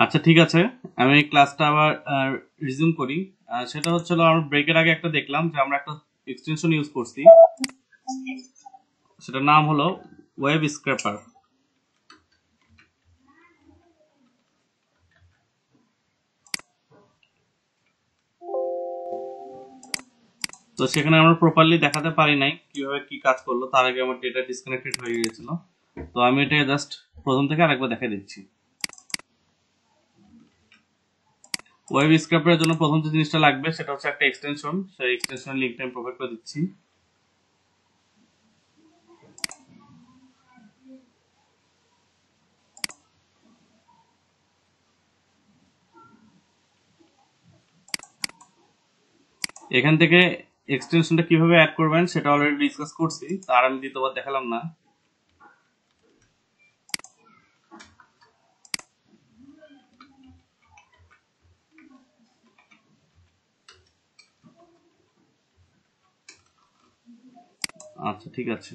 আচ্ছা ঠিক আছে, আমি ক্লাসটা আবার রিজিউম করি। সেটা হচ্ছিল আমরা ব্রেকের আগে একটা দেখলাম যে আমরা একটা এক্সটেনশন ইউজ করছি, সেটার নাম হলো ওয়েব স্ক্র্যাপার। তো সেখানে আমরা প্রপারলি দেখাতে পারি নাই কিভাবে কি কাজ করলো, তার আগে আমার ডেটা ডিসকানেক্টেড হয়ে গিয়েছিল। তো আমি এটা জাস্ট প্রথম থেকে আরেকবার দেখা দিচ্ছি। ওয়েব স্ক্র্যাপারের জন্য প্রথম যে জিনিসটা লাগবে সেটা হচ্ছে একটা এক্সটেনশন। সেই এক্সটেনশনের লিঙ্কটা আমি প্রোভাইড করে দিচ্ছি। এখান থেকে এক্সটেনশনটা কিভাবে অ্যাড করবেন সেটা অলরেডি ডিসকাস করছি, তার আমি দ্বিতীয়বার দেখালাম না। আচ্ছা ঠিক আছে,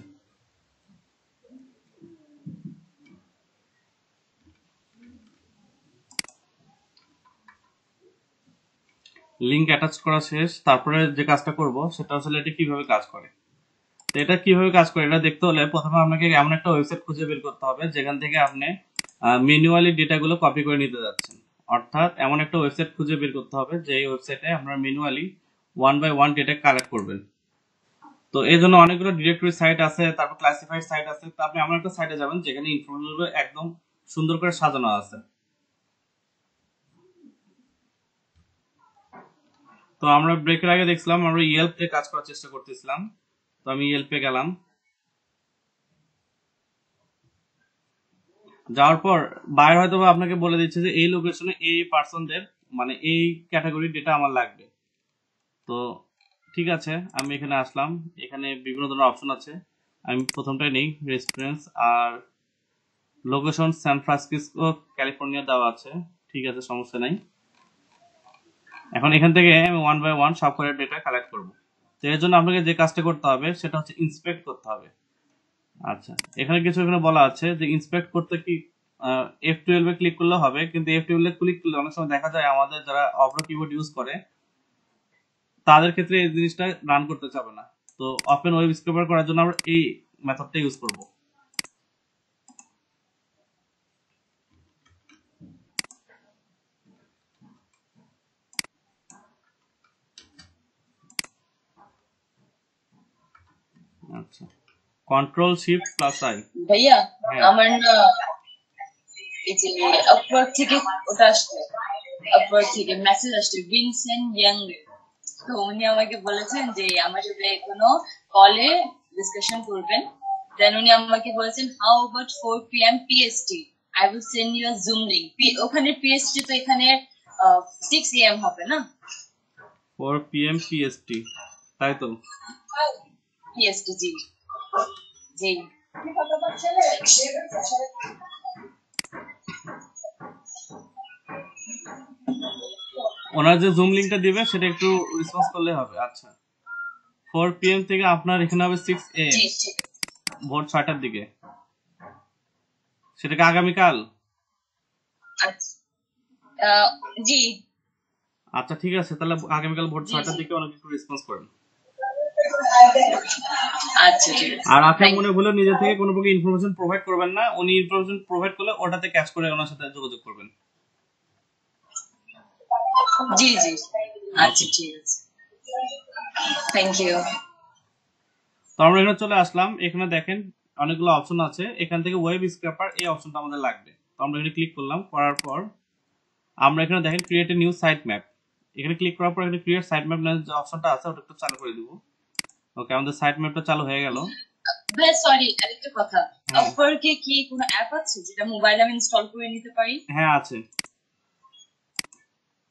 লিংক অ্যাটাচ করা শেষ। তারপরে যে কাজটা করব সেটা আসলে এটা কিভাবে কাজ করে। তো এটা কিভাবে কাজ করে এটা দেখতে হলে প্রথমে আপনাকে এমন একটা ওয়েবসাইট খুঁজে বের করতে হবে যেখান থেকে আপনি ম্যানুয়ালি ডেটাগুলো কপি করে নিতে যাচ্ছেন। অর্থাৎ এমন একটা ওয়েবসাইট খুঁজে বের করতে হবে যে এই ওয়েবসাইটে আপনারা ম্যানুয়ালি 1 বাই 1 ডেটা কালেক্ট করবেন। তো এই জন্য অনেকগুলো ডিরেক্টরি সাইট আছে, তারপর ক্লাসিফাইড সাইট আছে। তো আপনি এমন একটা সাইটে যাবেন যেখানে ইনফরমেশনগুলো একদম সুন্দর করে সাজানো আছে। তো আমরা ব্রেকের আগে দেখছিলাম আমরা ইয়েলপে কাজ করার চেষ্টা করতেছিলাম। তো আমি ইয়েলপে গেলাম, যাওয়ার পর বাইরে হয়তো বা আপনাকে বলে দিচ্ছে যে এই লোকেশনে এই পার্সনদের মানে এই ক্যাটাগরির ডেটা আমার লাগবে। তো ঠিক আছে, আমি এখানে আসলাম। এখানে বিভিন্ন ধরনের অপশন আছে। আমি প্রথমটাই নেই, রেফারেন্স আর লোকেশন সান ফ্রান্সিসকো ক্যালিফোর্নিয়া দেওয়া আছে। ঠিক আছে, সমস্যা নাই। এখন এখান থেকে আমি 1 বাই 1 সব করে ডেটা কালেক্ট করব। তো এর জন্য আপনাকে যে কাজটা করতে হবে সেটা হচ্ছে ইন্সপেক্ট করতে হবে। আচ্ছা, এখানে কিছু এখানে বলা আছে যে ইন্সপেক্ট করতে কি F12 এ ক্লিক করলে হবে, কিন্তু F12 এ ক্লিক করলে অনেক সময় দেখা যায় আমাদের যারা অব্র কিবোর্ড ইউজ করে তাদের ক্ষেত্রে এই জিনিসটা রান করতে চাবে না। তো ওপেন ওয়েব স্ক্র্যাপার করার জন্য আমরা এই মেথডটা ইউজ করব। আচ্ছা, কন্ট্রোল শিফট প্লাস আই। ভাইয়া হ্যাঁ আমার না এই যে আপওয়ার্ক থেকে ওটা আসছে, আপওয়ার্ক থেকে মেসেজ আসছে ভিনসেন্ট ইয়াং। তো উনি আমাকে বলেছেন যে আমার সাথে কোনো কলে ডিসকাশন করবেন। দেন উনি আমাকে বলেছেন how about 4 PM PST, I will send you a zoom link. ওখানে PST তো এখানে 6 AM হবে না? 4 PM PST, তাই তো? PST, জি জি। ওনার যে জুম লিংকটা দিবে সেটা একটু রেসপন্স করলে হবে। আচ্ছা, 4 PM থেকে আপনার এখানে হবে 6 AM, জি ঠিক ভোর 6টার দিকে। সেটাকে আগামীকাল? আচ্ছা। জি আচ্ছা ঠিক আছে, তাহলে আগামীকাল ভোর জি 6টার জি। দিকে অনেক একটু রেসপন্স করেন। আচ্ছা ঠিক আছে, আর আপনার থ্যাংক মনে ভুলে নিজে থেকে কোনো প্রকার ইনফরমেশন প্রোভাইড করবেন না। উনি ইনফরমেশন প্রোভাইড করলে ওটাতে ক্যাচ করে ওনার সাথে যোগাযোগ করবেন। ইউ। জি জি, আচ্ছা ওকে, ঠিক আছে, থ্যাংক ইউ। তো আমরা এখানে চলে আসলাম। এখানে দেখেন অনেকগুলো অপশন আছে, এখান থেকে ওয়েব স্ক্র্যাপার এই অপশনটা আমাদের লাগবে। তো আমরা এখানে ক্লিক করলাম, করার পর আমরা এখানে দেখেন create a new site map. এখানে ক্লিক করার পর এখানে ক্রিয়েট সাইট ম্যাপ যে অপশনটা আছে ওটা একটু চালু করে দিব। ওকে, আমাদের সাইট ম্যাপটা চালু হয়ে গেল। ভাই সরি, আরেকটা কথা, হ্যাঁ আপওয়ার্কে কি কোনো অ্যাপ আছে যেটা মোবাইলে আমি ইনস্টল করে নিতে পারি? হ্যাঁ আছে।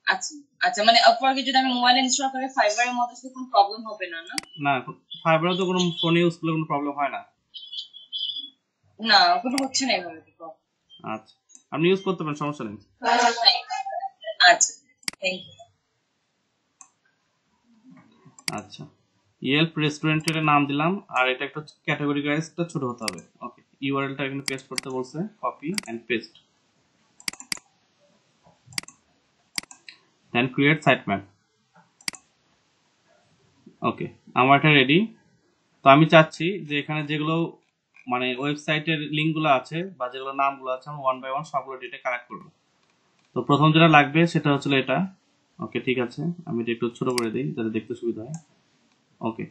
আচ্ছা আচ্ছা, মানে আপওয়ার্কে যদি আমি মোবাইলে ইনস্টল করে ফাইবারের মধ্যে তো কোনো প্রবলেম হবে না না? না, ফাইবারে তো কোনো ফোন ইউজ করলে কোনো প্রবলেম হয় না। না, কোনো হচ্ছে না এভাবে তো problem। আচ্ছা, আপনি ইউজ করতে পারেন, সমস্যা নেই। আচ্ছা, থ্যাংক ইউ। আচ্ছা, ইয়েলপ রেস্টুরেন্টের নাম দিলাম, আর এটা একটা ক্যাটাগরি গাইজটা ছোট হতে হবে। ওকে, ইউআরএলটা এখানে পেস্ট করতে বলছে, copy and paste. Then create sitemap. Okay, আমার এটা রেডি। তো আমি চাচ্ছি যে এখানে যেগুলো মানে ওয়েবসাইটের লিঙ্কগুলো আছে বা যেগুলো নামগুলো আছে আমি ওয়ান বাই ওয়ান সবগুলো ডেটা কালেক্ট করবো। তো প্রথম যেটা লাগবে সেটা হচ্ছিল এটা। ওকে, ঠিক আছে, আমি এটা একটু ছোট করে দিই যাতে দেখতে সুবিধা হয়। ওকে,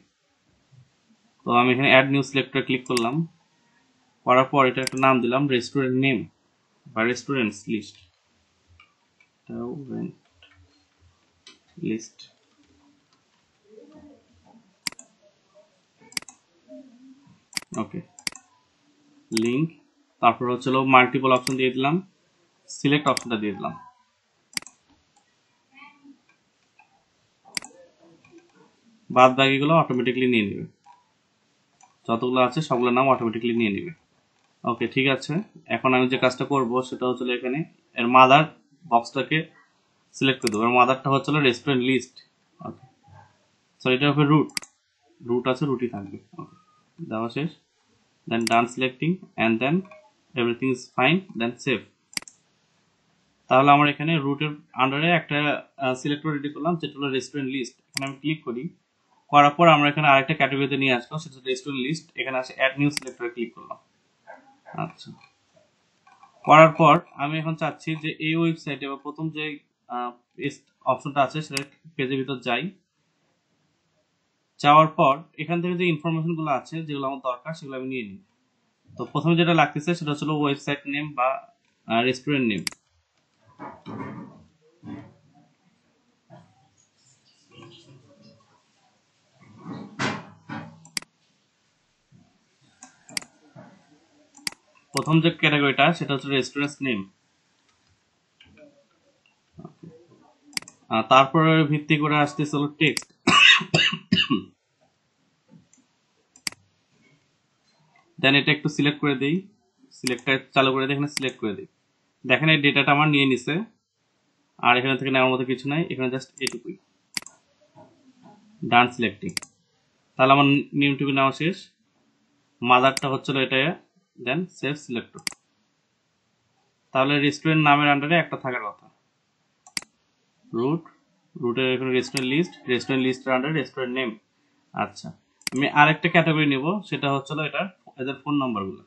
তো আমি এখানে অ্যাড নিউ সিলেক্টর ক্লিক করলাম, করার পর এটা একটা নাম দিলাম রেস্টুরেন্ট নেম বা রেস্টুরেন্টস লিস্ট লিস্ট। ওকে, লিঙ্ক, তারপর হচ্ছিল মাল্টিপল অপশন দিয়ে দিলাম, সিলেক্ট অপশনটা দিয়ে দিলাম। বাদ বাকিগুলো অটোমেটিকলি নিয়ে নেবে, যতগুলো আছে সবগুলো নাম অটোমেটিকলি নিয়ে নেবে। ওকে, ঠিক আছে, এখন আমি যে কাজটা করব সেটা হচ্ছিল এখানে এর মাদার বক্সটাকে সিলেক্ট করে দেবো। এর মাদারটা হচ্ছিল রেস্টুরেন্ট লিস্ট। ওকে, সো এটা হবে রুট, রুট আছে, রুটই থাকবে। ওকে, দেওয়া শেষ, then done selecting and then everything is fine, then save. তাহলে আমার এখানে রুটের আন্ডারে একটা সিলেক্টর রেডি করলাম যেটা হলো রেস্টুরেন্ট লিস্ট। এখানে আমি ক্লিক করি, করার পর আমরা এখানে আরেকটা ক্যাটাগরিতে নিয়ে আসলো সেটা হচ্ছে রেস্টুরেন্ট লিস্ট। এখানে আসে অ্যাড নিউ সিলেক্টরে ক্লিক করলাম। আচ্ছা, করার পর আমি এখন চাচ্ছি যে এই ওয়েবসাইটে বা প্রথম যে অপশনটা আছে সেটা পেজের ভিতর যাই। যাওয়ার পর এখান থেকে যে ইনফরমেশন গুলো আছে যেগুলো আমার দরকার সেগুলো আমি নিয়ে নিই। তো প্রথমে যেটা লাগতেছে সেটা হচ্ছে ওয়েবসাইট নেম বা রেস্টুরেন্ট নেম। প্রথম যে ক্যাটাগরিটা সেটা হচ্ছে রেস্টুরেন্ট নেম। তারপরে ভিত্তি করে আসতেছে হলো টেক্সট। দেন এটা একটু সিলেক্ট করে দিই, সিলেক্টটা চালু করে দিই, এখানে সিলেক্ট করে দিই। দেখেন এই ডেটাটা আমার নিয়ে নিছে, আর এখানে থেকে নেওয়ার মতো কিছু নাই, এখানে জাস্ট এটুকুই। ডান সিলেক্টিং, তাহলে আমার নিউ টুবি নেওয়া শেষ। মাদারটা হচ্ছিল এটা, দেন সেভ সিলেক্টর। তাহলে রেস্টুরেন্ট নামের আন্ডারে একটা থাকার কথা, রুট, রুটের এখানে রেস্টুরেন্ট লিস্টের আন্ডারে রেস্টুরেন্ট নেম। আচ্ছা, আমি আরেকটা ক্যাটাগরি নেব, সেটা হচ্ছিল এটা এদের ফোন নাম্বারগুলো।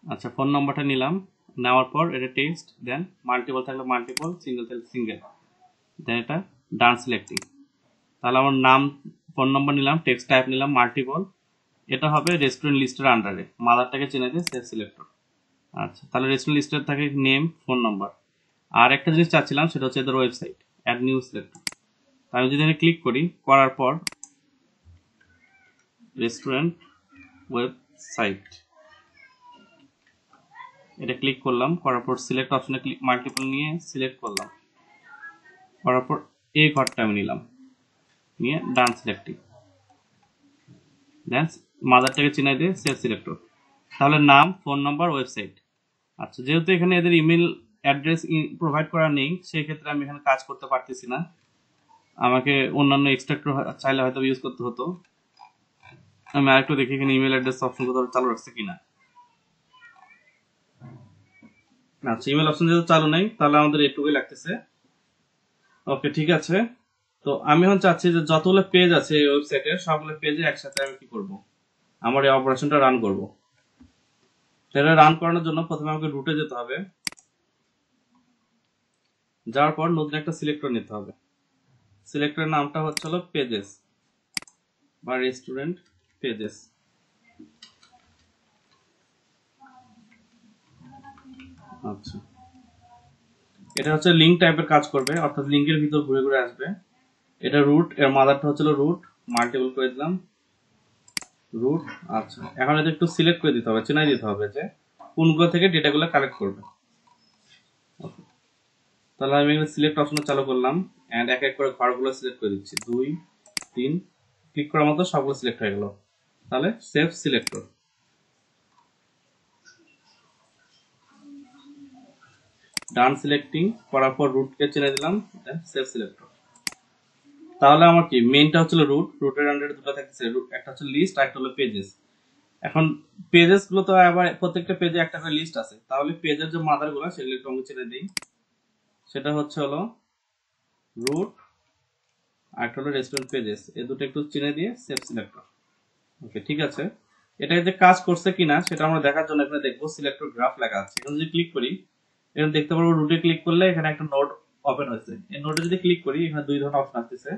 আচ্ছা, ফোন নাম্বারটা নিলাম, নেওয়ার পর এটা টেক্সট, দেন মাল্টিপল থাকলে মাল্টিপল, সিঙ্গেল থাকলে সিঙ্গেল, দেন এটা ডান সিলেক্টিং। তাহলে আমার নাম, ফোন নাম্বার নিলাম, টেক্সট টাইপ নিলাম মাল্টিপল, এটা হবে রেস্টুরেন্ট লিস্টের আন্ডারে, মাদারটাকে চেনে দিয়ে সেভ সিলেক্টর। আচ্ছা, তাহলে রেস্টুরেন্ট লিস্টের থাকে নেম, ফোন নাম্বার। আর একটা জিনিস চাচ্ছিলাম সেটা হচ্ছে এদের ওয়েবসাইট, অ্যাড নিউ সিলেক্টর। আমি যদি এখানে ক্লিক করি, করার পর রেস্টুরেন্ট ওয়েবসাইট এটা ক্লিক করলাম, করার পর সিলেক্ট অপশনে ক্লিক, মাল্টিপল নিয়ে সিলেক্ট করলাম, করার পর এই ঘরটা আমি নিলাম, নিয়ে ডান সিলেক্টিং, দেন মাদারটাকে চিনাই দিয়ে সেভ সিলেক্টর। তাহলে নাম, ফোন নাম্বার, ওয়েবসাইট। আচ্ছা, যেহেতু এখানে এদের ইমেল অ্যাড্রেস প্রোভাইড করা নেই, সেই ক্ষেত্রে আমি এখানে কাজ করতে পারতেছি না, আমাকে অন্যান্য এক্সট্রাক্টর চাইলে হয়তো ইউজ করতে হতো। আমি আরেকটু দেখি এখানে ইমেল অ্যাড্রেস অপশন কোথাও চালু রাখছে কিনা। আচ্ছা, ইমেল অপশন যেহেতু চালু নাই তাহলে আমাদের এটুকুই লাগতেছে। ওকে, ঠিক আছে, তো আমি এখন চাচ্ছি যে যতগুলো পেজ আছে এই ওয়েবসাইটে সবগুলো পেজে একসাথে আমি কি করব, আমার এই অপারেশনটা রান করব। সেটা রান করানোর জন্য প্রথমে আমাকে রুটে যেতে হবে, যাওয়ার পর নতুন একটা সিলেক্টর নিতে হবে। সিলেক্টরের নামটা হচ্ছে হলো পেজেস বা রেস্টুরেন্ট পেজেস। আচ্ছা, এটা হচ্ছে লিঙ্ক টাইপের কাজ করবে, অর্থাৎ লিঙ্কের ভিতর ঘুরে ঘুরে আসবে। এটা রুট, এর মাদারটা হচ্ছিল রুট, মাল্টিপল করে দিলাম রুট। আচ্ছা, এখন এটা একটু সিলেক্ট করে দিতে হবে, চেনাই দিতে হবে যে কোনগুলো থেকে ডেটাগুলো কালেক্ট করবে। তাহলে আমি এখানে সিলেক্ট অপশন চালু করলাম, এন্ড এক এক করে ঘরগুলো সিলেক্ট করে দিচ্ছি, 2 3, ক্লিক করার মতো সবগুলো সিলেক্ট হয়ে গেল। তাহলে সেভ সিলেক্টর, ডান সিলেক্টিং করার পর রুটকে চেনে দিলাম, দেন সেভ সিলেক্টর। তাহলে আমার কি মেইনটা হচ্ছে রুটের আন্ডারে দুটো থাকতেছে, একটা হচ্ছে লিস্ট আর একটা হলো পেজেস। এখন পেজেস গুলো তো আবার প্রত্যেকটা পেজে একটা করে লিস্ট আছে, তাহলে পেজের যে মাদার গুলো সেগুলো একটু আমি চিনে দিই। সেটা হচ্ছে হলো রুট আর একটা হলো রেস্টুরেন্ট পেজেস, এই দুটো একটু চিনে দিয়ে সেভ সিলেক্টর। ওকে, ঠিক আছে। এটা যে কাজ করছে কিনা সেটা আমরা দেখার জন্য এখানে দেখবো সিলেক্টর গ্রাফ লেখা আছে, এখানে যদি ক্লিক করি এখানে দেখতে পারবো রুটে ক্লিক করলে এখানে একটা নোড ওপেন হয়েছে। এই নোডে যদি ক্লিক করি এখানে দুই ধরনের অপশন আসতেছে,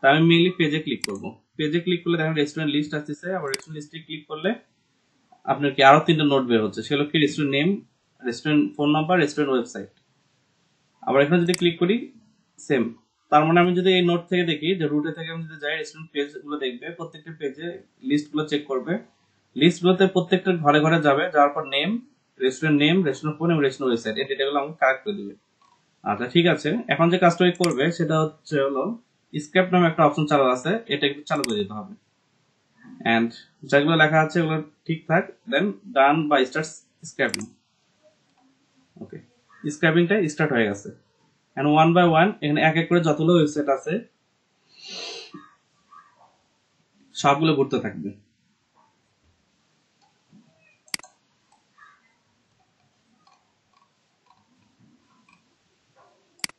তাই আমি মেইনলি পেজে ক্লিক করব। পেজে ক্লিক করলে দেখেন রেস্টুরেন্ট লিস্ট আসতেছে, আবার রেস্টুরেন্ট লিস্টে ক্লিক করলে আপনার কি আরো তিনটা নোট বের হচ্ছে, সেগুলো কি restaurant name, restaurant phone number, restaurant website. আবার এখানে যদি ক্লিক করি সেম। তার মানে আমি যদি এই নোট থেকে দেখি যে রুটে থেকে আমি যদি যাই রেস্টুরেন্ট পেজ গুলো দেখবে, প্রত্যেকটা পেজে লিস্ট গুলো চেক করবে, লিস্ট গুলোতে প্রত্যেকটা ঘরে ঘরে যাবে, যাওয়ার পর নেম, রেস্টুরেন্ট ফোন এবং রেস্টুরেন্ট ওয়েবসাইট, এই ডেটাগুলো আমাকে কালেক্ট করে দিবে। আচ্ছা, ঠিক আছে। এখন যে কাজটা করবে সেটা হচ্ছে হলো স্ক্রিপ্ট নামে একটা অপশন চালু আছে, এটা একটু চালু করে দিতে হবে। এন্ড যেগুলো লেখা আছে ওগুলো ঠিকঠাক, দেন ডান বা স্টার্ট স্ক্র্যাপিং। ওকে, স্ক্র্যাপিংটা স্টার্ট হয়ে গেছে। এন্ড ওয়ান বাই ওয়ান এখানে এক এক করে যতগুলো ওয়েবসাইট আছে সবগুলো ঘুরতে থাকবে।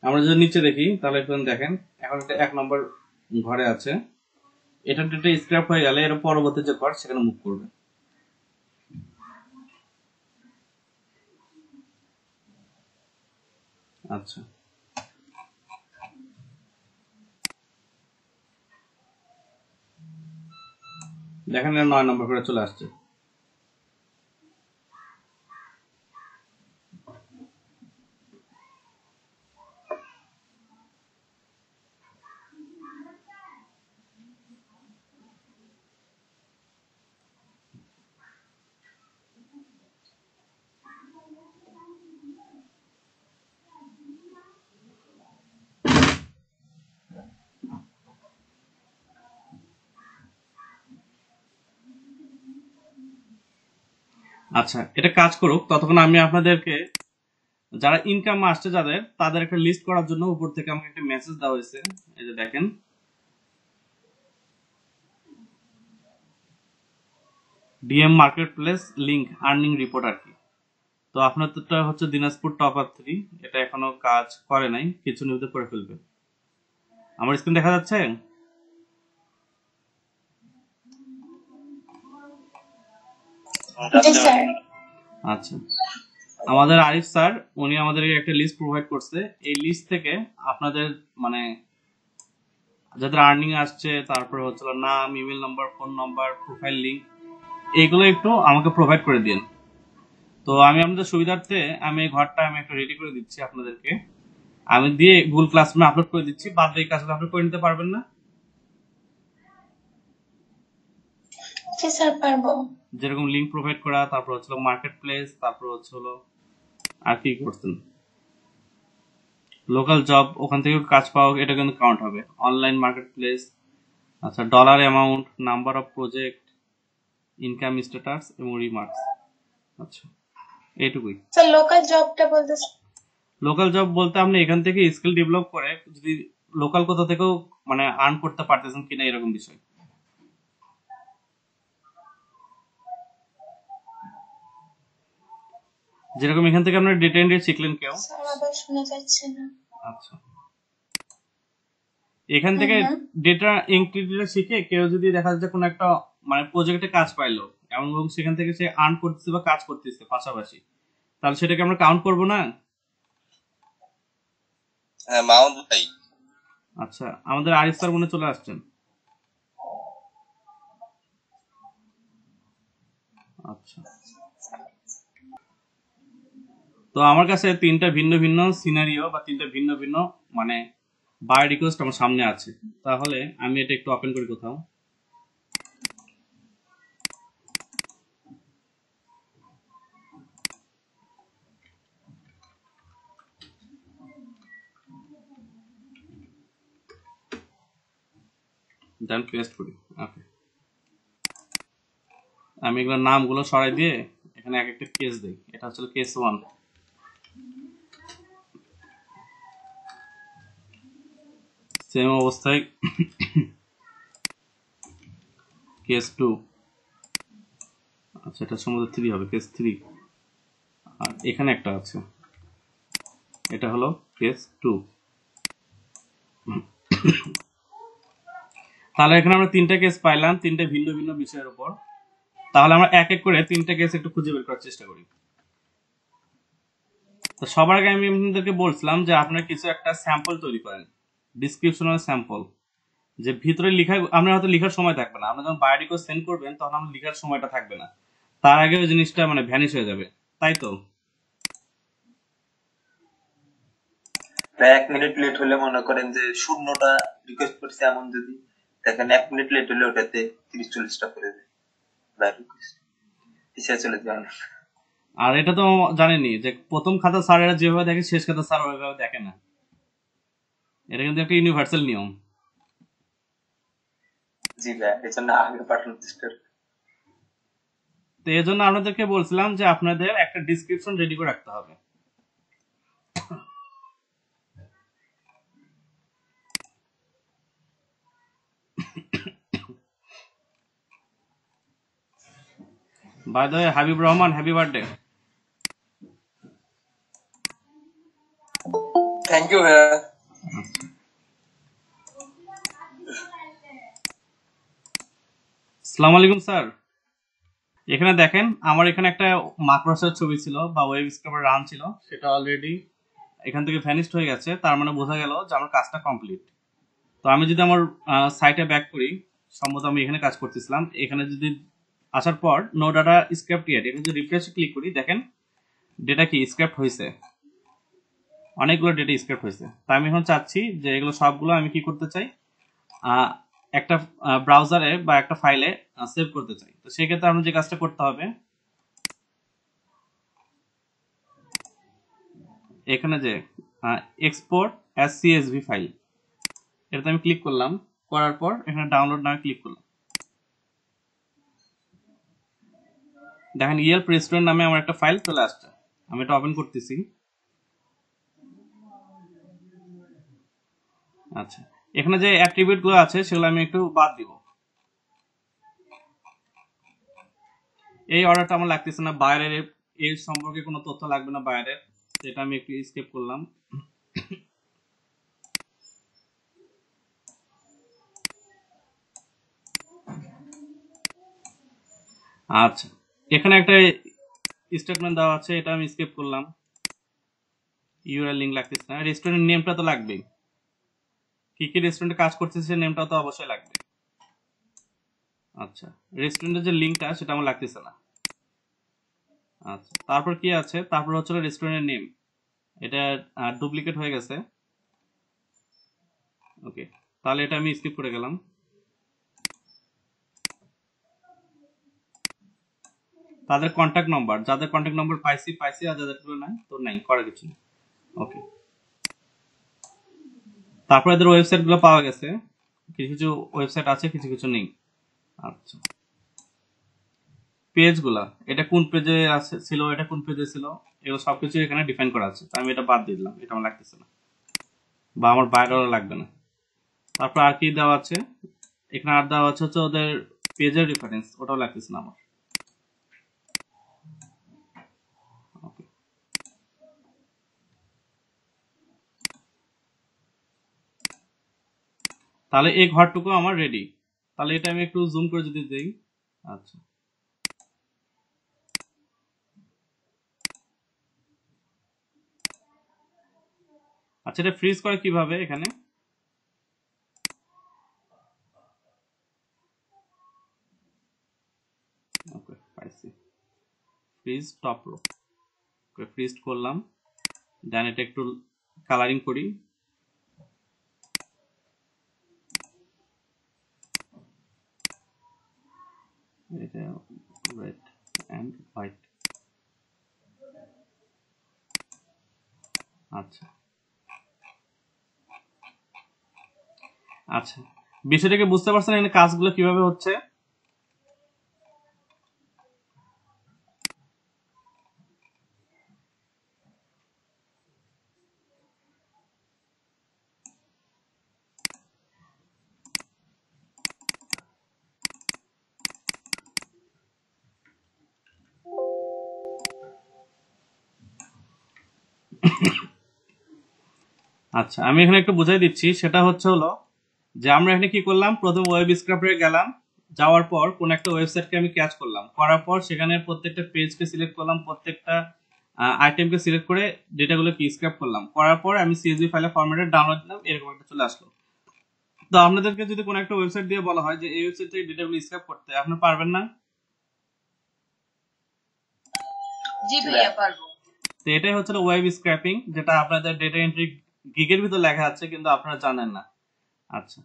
আমরা যদি নিচে দেখি তাহলে এখন দেখেন এখন একটা 1 নম্বর ঘরে আছে, এটা একটা স্ক্র্যাপ হয়ে গেলে এর পরবর্তী যে ঘর সেখানে মুভ করবে। আচ্ছা, দেখেন এটা 9 নম্বর করে চলে আসছে। আচ্ছা, এটা কাজ করুক, ততক্ষণ আমি আপনাদেরকে যারা ইনকাম আসছে যাদের, তাদের একটা লিস্ট করার জন্য উপর থেকে আমাকে একটা মেসেজ দেওয়া হয়েছে। এই যে দেখেন, DM market place link earning report আর কি। তো আপনার তো হচ্ছে দিনাজপুর টপ আপ 3, এটা এখনো কাজ করে নাই, কিছু নিউজে করে ফেলবে। আমার স্ক্রিন দেখা যাচ্ছে? জি স্যার। আচ্ছা, আমাদের আরিফ স্যার উনি আমাদেরকে একটা লিস্ট প্রোভাইড করছে, এই লিস্ট থেকে আপনাদের মানে যাদের আর্নিং আসছে, তারপরে হচ্ছে নাম, email number, phone number, profile link, এইগুলো একটু আমাকে প্রোভাইড করে দিন। তো আমি আপনাদের সুবিধার্থে আমি এই ঘরটা আমি একটা রেডি করে দিচ্ছি আপনাদেরকে, আমি দিয়ে গুগল ক্লাসরুমে আপলোড করে দিচ্ছি। বাদ বাকি কাজগুলো আপনি করে নিতে পারবেন না? জি স্যার, পারবো। যেরকম লিঙ্ক প্রোভাইড করা, তারপর হচ্ছে মার্কেট প্লেস, তারপর হচ্ছে হলো আর কি করছেন, লোকাল জব, ওখান থেকে কাজ পাওয়া, এটা কিন্তু কাউন্ট হবে। অনলাইন মার্কেট প্লেস, আচ্ছা, dollar amount, number of project, income status এবং রিমার্কস। আচ্ছা, এইটুকুই। স্যার লোকাল জবটা বলতে লোকাল জব বলতে আপনি এখান থেকে স্কিল ডেভেলপ করে যদি লোকাল কোথা থেকেও মানে আর্ন করতে পারতেছেন কিনা, এরকম বিষয়। যেরকম এখান থেকে আপনার ডেটা এন্ট্রি শিখলেন কেউ, স্যার আবার শোনা যাচ্ছে না। আচ্ছা, এখান থেকে ডেটা এন্ট্রিটা শিখে কেউ যদি দেখা যাচ্ছে কোনো একটা মানে প্রজেক্টে কাজ পাইলো এবং সেখান থেকে সে আর্ন করতেছে বা কাজ করতেছে পাশাপাশি, তাহলে সেটাকে আমরা কাউন্ট করব না? হ্যাঁ, মাউন্ট ভাই। আচ্ছা, আমাদের আরিফ স্যার মনে চলে আসছেন। আচ্ছা, তো আমার কাছে তিনটা ভিন্ন ভিন্ন সিনারিও বা তিনটা ভিন্ন ভিন্ন মানে বাই রিকোয়েস্ট আমার সামনে আছে। তাহলে আমি এটা একটু ওপেন করি কোথাও। দেন পেস্ট করি। ওকে, আমি এগুলোর নামগুলো সরাই দিয়ে এখানে এক একটা কেস দিই। এটা হচ্ছে কেস 1, সেম অবস্থায় কেস 2, আচ্ছা এটা সম্ভবত 3 হবে, কেস 3। আর এখানে একটা আছে, এটা হলো কেস 2। তাহলে এখানে আমরা 3টা কেস পাইলাম, 3টে ভিন্ন ভিন্ন বিষয়ের উপর। তাহলে আমরা এক এক করে 3টা কেস একটু খুঁজে বের করার চেষ্টা করি। তো সবার আগে আমি আপনাদেরকে বলছিলাম যে আপনারা কিছু একটা স্যাম্পল তৈরি করেন, ডিসক্রিপশনাল স্যাম্পল, যে ভিতরে লেখা আমরা হয়তো লেখার সময় থাকবে না, আমরা যখন বায়োডিকো সেন্ড করবেন তখন আমরা লেখার সময়টা থাকবে না, তার আগে ওই জিনিসটা মানে ভ্যানিশ হয়ে যাবে, তাই তো? প্রায় 1 মিনিট লেট হলে মনে করেন যে শূন্যটা রিকোয়েস্ট করছে, এমন যদি দেখেন 1 মিনিট লেট হলে ওটাতে 30-40টা করে দেয় বা রিকোয়েস্ট পিছিয়ে চলে যান। আর এটা তো জানেনই যে প্রথম খাতা স্যারেরা যেভাবে দেখে শেষ খাতা স্যার ওইভাবে দেখে না, এটা কিন্তু একটা ইউনিভার্সাল নিয়ম। জি ভাই, এই জন্য আগে পাঠানোর চেষ্টা করি। তো এই জন্য আপনাদেরকে বলছিলাম যে আপনাদের একটা ডিসক্রিপশন রেডি করে রাখতে হবে। By the way, Habib Rahman, happy birthday. Thank you ভাইয়া। আসসালামু আলাইকুম স্যার। এখানে দেখেন আমার এখানে একটা মাকড়সার ছবি ছিল বা ওয়েব স্ক্রাপার রান ছিল, সেটা অলরেডি এখান থেকে ভ্যানিশড হয়ে গেছে, তার মানে বোঝা গেল যে আমার কাজটা কমপ্লিট। তো আমি যদি আমার সাইটে ব্যাক করি, সম্ভবত আমি এখানে কাজ করতেছিলাম, এখানে যদি আসার পর নো ডাটা স্ক্রাপ্ট ইয়েট, এখানে যদি রিফ্রেশ ক্লিক করি দেখেন ডেটা কি স্ক্রাপ্ট হয়েছে, অনেকগুলো ডেটা স্ক্রাপ্ট হয়েছে। তাই আমি এখন চাচ্ছি যে এগুলো সবগুলো আমি কি করতে চাই, একটা ব্রাউজারে বা একটা ফাইলে সেভ করতে চাই। তো সেক্ষেত্রে আমরা যে কাজটা করতে হবে, এখানে যে এক্সপোর্ট অ্যাজ সিএসভি ফাইল, এটাতে আমি ক্লিক করলাম, করার পর এখানে ডাউনলোড নামে ক্লিক করলাম। দেখেন ইয়েলপ রেস্টুরেন্ট নামে আমার একটা ফাইল চলে আসছে, আমি এটা ওপেন করতেছি। আচ্ছা, এখানে যে অ্যাট্রিবিউট গুলো আছে সেগুলো আমি একটু বাদ দিব। এই অর্ডারটা আমার লাগতেছে না, বাইরের এর সম্পর্কে কোনো তথ্য লাগবে না বাইরের, এটা আমি একটু স্কিপ করলাম। আচ্ছা, এখানে একটা স্টেটমেন্ট দেওয়া আছে, এটা আমি স্কিপ করলাম। ইউআরএল লিংক লাগতেছে না, রেস্টুরেন্ট নেমটা তো লাগবেই, কি কি রেস্টুরেন্টে কাজ করতেছে সেই নেমটা তো অবশ্যই লাগবে। আচ্ছা, রেস্টুরেন্টের যে লিংকটা সেটা আমার লাগতেছে না। আচ্ছা, তারপর কি আছে, তারপর হচ্ছে রেস্টুরেন্টের নেম, এটা ডুপ্লিকেট হয়ে গেছে। ওকে, তাহলে এটা আমি স্কিপ করে গেলাম। তাদের কন্ট্যাক্ট নাম্বার, যাদের কন্ট্যাক্ট নাম্বার পাইছি পাইছি, আর যাদের নাই তো নাই, করার কিছু নেই। ওকে, তারপর এদের ওয়েবসাইট গুলো পাওয়া গেছে, কিছু কিছু ওয়েবসাইট আছে, কিছু কিছু নেই। আচ্ছা, পেজ গুলা, এটা কোন পেজে আছে ছিল, এটা কোন পেজে ছিল, এগুলো সবকিছু এখানে ডিফাইন করা আছে। তো আমি এটা বাদ দিয়ে দিলাম, এটা আমার লাগতেছে না, বা আমার বাইরেও লাগবে না। তারপর আর কি দেওয়া আছে, এখানে আর দেওয়া আছে হচ্ছে ওদের পেজের রেফারেন্স, ওটাও লাগতেছে না আমার। ওকে, তাহলে এই ঘরটুকু আমার রেডি। তাহলে এটা আমি একটু জুম করে যদি দেই। আচ্ছা, আচ্ছা, এটা ফ্রিজ করে কিভাবে এখানে? ওকে, পাইছি, ফ্রিজ টপ রো। ওকে, ফ্রিজ করলাম, দেন এটা একটু কালারিং করি। এটা রেড এন্ড হোয়াইট। আচ্ছা, আচ্ছা, বিষয়টাকে বুঝতে পারছেন এখানে কাজগুলো কিভাবে হচ্ছে? আচ্ছা, আমি এখানে একটু বুঝাই দিচ্ছি। সেটা হলো যে আমরা এখানে কি করলাম, প্রথম ওয়েব স্ক্রাপারে গেলাম, যাওয়ার পর কোন একটা ওয়েবসাইটকে আমি ক্যাচ করলাম, করার পর সেখানে প্রত্যেকটা পেজকে সিলেক্ট করলাম, প্রত্যেকটা আইটেমকে সিলেক্ট করে ডেটাগুলো কি স্ক্র্যাপ করলাম, করার পর আমি সিএসভি ফাইলে ফরম্যাটে ডাউনলোড দিলাম, এরকম একটা চলে আসলো। তো আপনাদেরকে যদি কোনো একটা ওয়েবসাইট দিয়ে বলা হয় যে এই ওয়েবসাইট থেকে ডেটাগুলো স্ক্র্যাপ করতে, আপনি পারবেন না? জি ভাইয়া পারবো। তো এটাই হচ্ছে ওয়েব স্ক্র্যাপিং, যেটা আপনাদের ডেটা এন্ট্রি গিগের ভিতর লেখা আছে কিন্তু আপনারা জানেন না। আচ্ছা,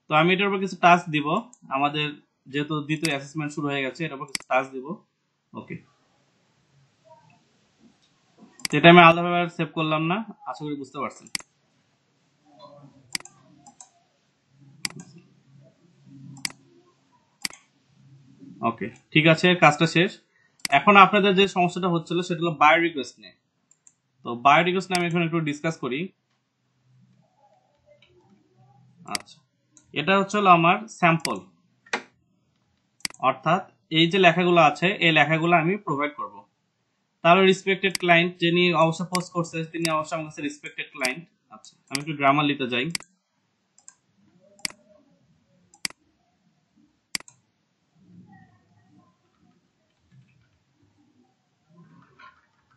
তো আমি এটার উপর কিছু টাস্ক দিব। আমাদের যেহেতু দ্বিতীয় অ্যাসেসমেন্ট শুরু হয়ে গেছে, এটার উপর কিছু টাস্ক দিব। ওকে, এটা আমি আলাদাভাবে সেভ করলাম না, আশা করি বুঝতে পারছেন। ওকে, ঠিক আছে, কাজটা শেষ। এখন আপনাদের যে সমস্যাটা হচ্ছিল সেটা হলো বায়ো রিকোয়েস্ট নিয়ে। তো বায়ো রিকোয়েস্ট নিয়ে আমি এখন একটু ডিসকাস করি। আচ্ছা, এটা হলো আমার স্যাম্পল, অর্থাৎ এই যে লেখাগুলো আছে এই লেখাগুলো আমি প্রোভাইড করব। তাহলে রেসপেক্টেড ক্লায়েন্ট যিনি অবশ্যই পোস্ট করছে তিনি অবশ্যই আমার কাছে রেসপেক্টেড ক্লায়েন্ট। আচ্ছা, আমি একটু গ্রামার লিখতে যাই।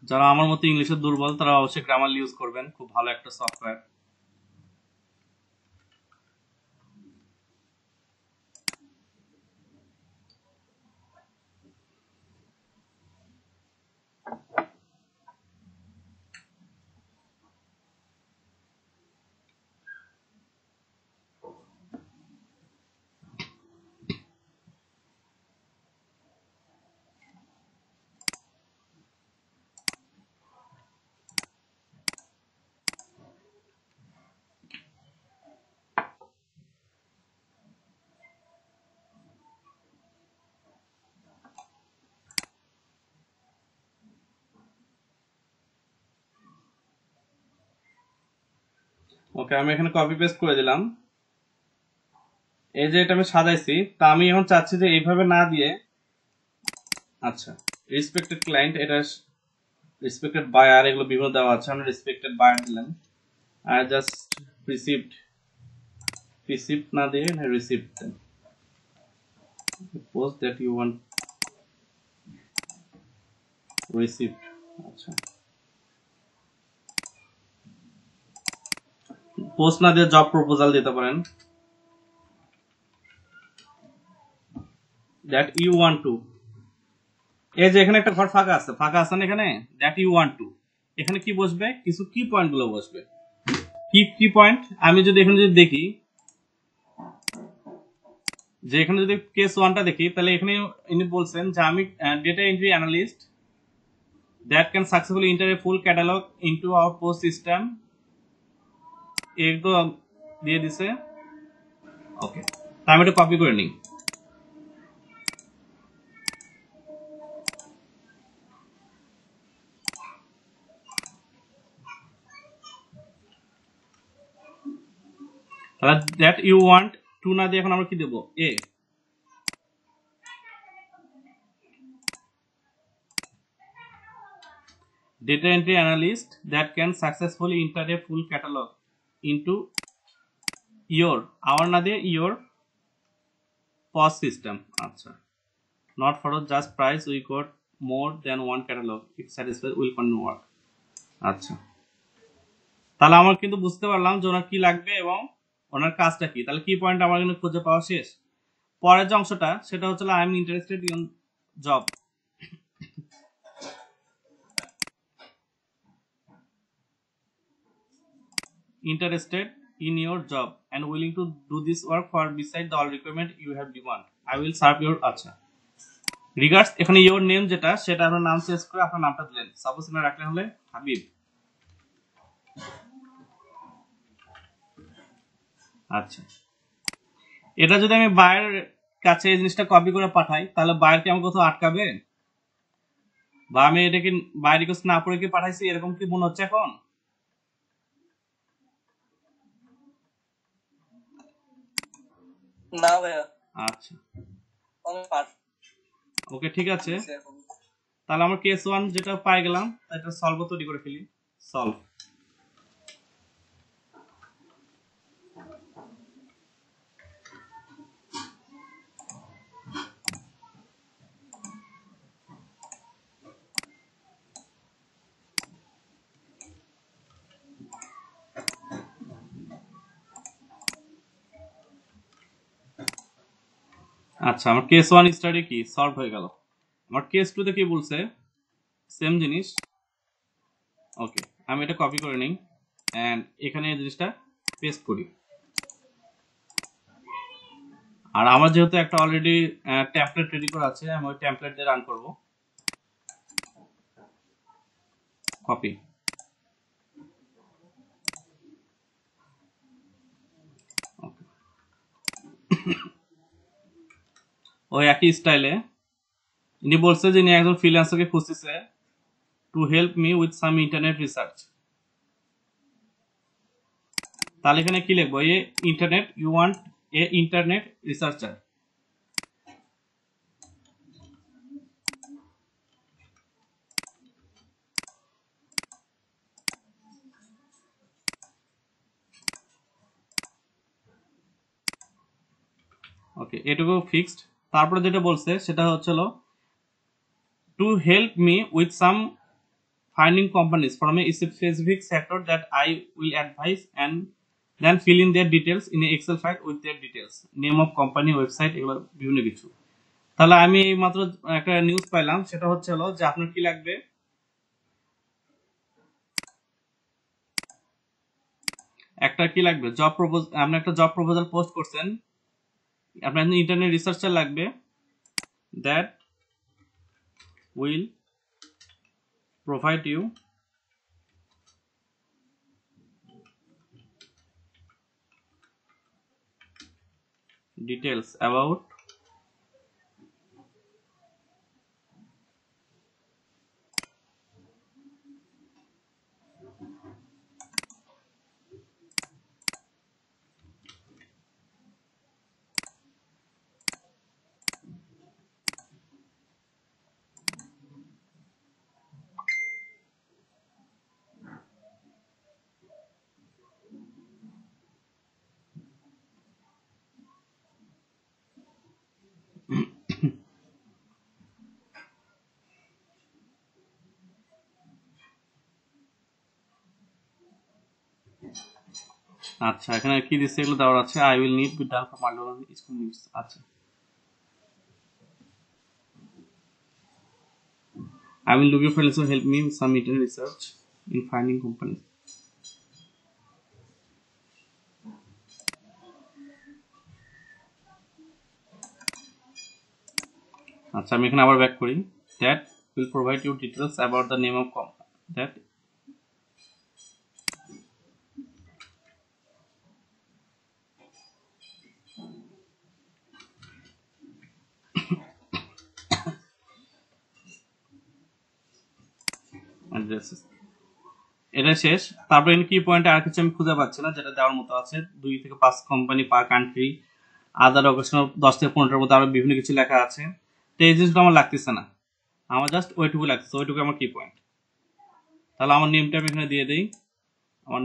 যারা আমার মতো ইংলিশে দুর্বল তারা অবশ্যই গ্রামার ইউজ করবেন, খুব ভালো একটা সফটওয়্যার। ওকে, আমি এখানে কপি পেস্ট করে দিলাম। এই যে এটা আমি সাজাইছি, তা আমি এখন চাচ্ছি যে এইভাবে না দিয়ে, আচ্ছা, রেসপেক্টেড ক্লায়েন্ট, এটা রেসপেক্টেড বায়ার, এগুলো বিভিন্ন দেওয়া আছে, আমি রেসপেক্টেড বায়ার দিলাম। আর জাস্ট রিসিপ্ট না দিয়ে রিসিপ্ট দেন, post that you want receipt. আচ্ছা, পোস্ট না দিয়ে জব প্রপোজাল দিতে পারেন, দ্যাট ইউ ওয়ান্ট টু। এই যে এখানে একটা ঘর ফাঁকা আছে না এখানে, দ্যাট ইউ ওয়ান্ট টু, এখানে কি বসবে, কিছু কি পয়েন্ট গুলো বসবে। কি পয়েন্ট, আমি যদি এখানে যদি দেখি, যে এখানে যদি কেস ওয়ানটা দেখি, তাহলে এখানে ইনি বলছেন যে আমি data entry analyst that can successfully enter a full catalogue into our post system, এগুলো দিয়ে দিছে। ওকে, তা আমি এটা কপি করে নিই। তাহলে দ্যাট ইউ ওয়ান্ট টু না দিয়ে এখন আমরা কি দেবো, এ। Data entry analyst that can successfully enter a full catalog into our না দিয়ে your POS system. আচ্ছা, not for just price, we got more than one catalog, if satisfied will continue work. আচ্ছা, তাহলে আমার কিন্তু বুঝতে পারলাম যে ওনার কি লাগবে এবং ওনার কাজটা কি। তাহলে কি পয়েন্ট আমার কিন্তু খুঁজে পাওয়া শেষ। পরের যে অংশটা সেটা হচ্ছে I am interested in job. Interested in your job and willing to do this work for beside the all requirement you have demand. I will serve your, আচ্ছা, রিগার্ডস, এখানে your name যেটা সেটা আপনার নাম চেঞ্জ করে আপনার নামটা দিলেন, সাপোজ এখানে রাখলেন হলে হাবিব। আচ্ছা, এটা যদি আমি বায়ের কাছে এই জিনিসটা কপি করে পাঠাই, তাহলে বায়ার কি আমাকে কোথাও আটকাবে, বা আমি এটা কি বায়ার রিকোয়েস্ট না পড়ে কি পাঠাইছি, এরকম কি মনে হচ্ছে এখন? না ভাইয়া। আচ্ছা, ওকে, ঠিক আছে, তাহলে আমরা কেস ওয়ান যেটা পাই গেলাম এটা সলভ তৈরি করে ফেলি। সলভ, আচ্ছা, আমার কেস 1 স্টাডি কি সলভ হয়ে গেল। আমার কেস 2 তে কি বলছে, সেম জিনিস। ওকে, আমি এটা কপি করে নিই এন্ড এখানে এই জিনিসটা পেস্ট করি। আর আমার যেহেতু একটা অলরেডি টেমপ্লেট রেডি করা আছে, আমি ওই টেমপ্লেট দিয়ে রান করব। কপি। ওই একই স্টাইলে ইনি বলছে যে ইনি একজন ফ্রিল্যান্সারকে খুঁজতেছে to help me with some internet research. তাহলে এখানে কি লিখবো, a internet you want a internet researcher. Okay, এটুকু ফিক্সড। তারপরে যেটা বলছে সেটা হচ্ছিল to help me with some finding companies from a specific sector that I will advise, and then fill in their details in a Excel file with their details, name of company, website, এগুলো বিভিন্ন কিছু। তাহলে আমি মাত্র একটা news পাইলাম, সেটা হচ্ছে হলো যে আপনার কি লাগবে, একটা কি লাগবে জব প্রপোজ, আপনি একটা জব প্রপোজাল পোস্ট করছেন, আপনার ইন্টারনেট রিসার্চার লাগবে that will provide you details about আচ্ছা, এখানে কি দিচ্ছে এগুলো দেওয়ার আছে, I will need be done for my school needs. আচ্ছা, I will looking for also help me with some internet research in finding companies. আচ্ছা, আমি এখানে আবার ব্যাক করি, that will provide you details about the name of that addresses। এটা শেষ। তারপরে কি পয়েন্টে আর কিছু আমি খুঁজে পাচ্ছি না যেটা দেওয়ার মতো আছে, 2 থেকে 5 কোম্পানি পার কান্ট্রি, আদার অকেশনাল 10 থেকে 15টার মধ্যে আরো বিভিন্ন কিছু লেখা আছে। তো এই জিনিসগুলো আমার লাগতেছে না, আমার জাস্ট ওইটুকু লাগতেছে, ওইটুকু আমার কি পয়েন্ট। তাহলে আমার নেমটা আমি এখানে দিয়ে দিই, আমার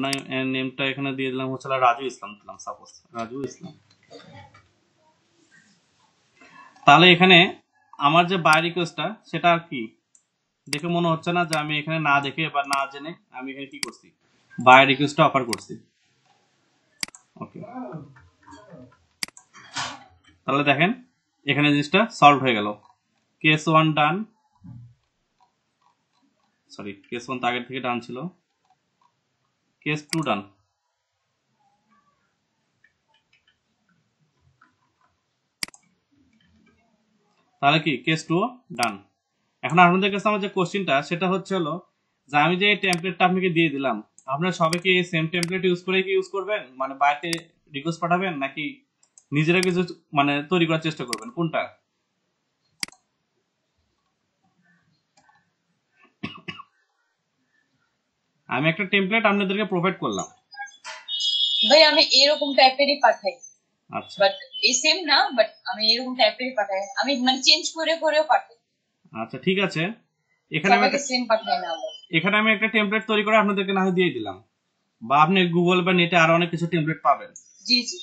নেমটা এখানে দিয়ে দিলাম হচ্ছে রাজু ইসলাম দিলাম, সাপোজ রাজু ইসলাম। তাহলে এখানে আমার যে বাই রিকোয়েস্টটা সেটা আর কি দেখে মনে হচ্ছে না যে আমি এখানে না দেখে বা না জেনে আমি এখানে কি করছি, বাই রিকোয়েস্টটা অফার করছি। ওকে, তাহলে দেখেন এখানে জিনিসটা সলভ হয়ে গেল। কেস 1 ডান, সরি কেস 1 তো আগের থেকে ডান ছিল, কেস 2 ডান। তাহলে কি কেস 2 ডান। এখন আপনাদের কাছে আমার যে কোশ্চেনটা সেটা হচ্ছে হলো যে আমি যে টেমপ্লেটটা আপনাকে দিয়ে দিলাম, আপনারা সবাই কি এই সেম টেমপ্লেট ইউজ করে কি ইউজ করবেন, মানে বাইরে রিকোয়েস্ট পাঠাবেন, নাকি নিজেরা কিছু মানে তৈরি করার চেষ্টা করবেন, কোনটা? আমি একটা টেমপ্লেট আপনাদেরকে প্রোভাইড করলাম, ভাই আমি এরকম টাইপেরই পাঠাই, আচ্ছা বাট এই সেম না, বাট আমি এরকম টাইপেরই পাঠাই, আমি মানে চেঞ্জ করে করেও পাঠাই, আচ্ছা ঠিক আছে। এখানে আমি সবাইকে সেম পাঠাই না আবার। এখানে আমি একটা টেমপ্লেট তৈরি করে আপনাদেরকে না হয় দিয়ে দিলাম, বা আপনি গুগল বা নেটে আরো অনেক কিছু টেমপ্লেট পাবেন, জি জি,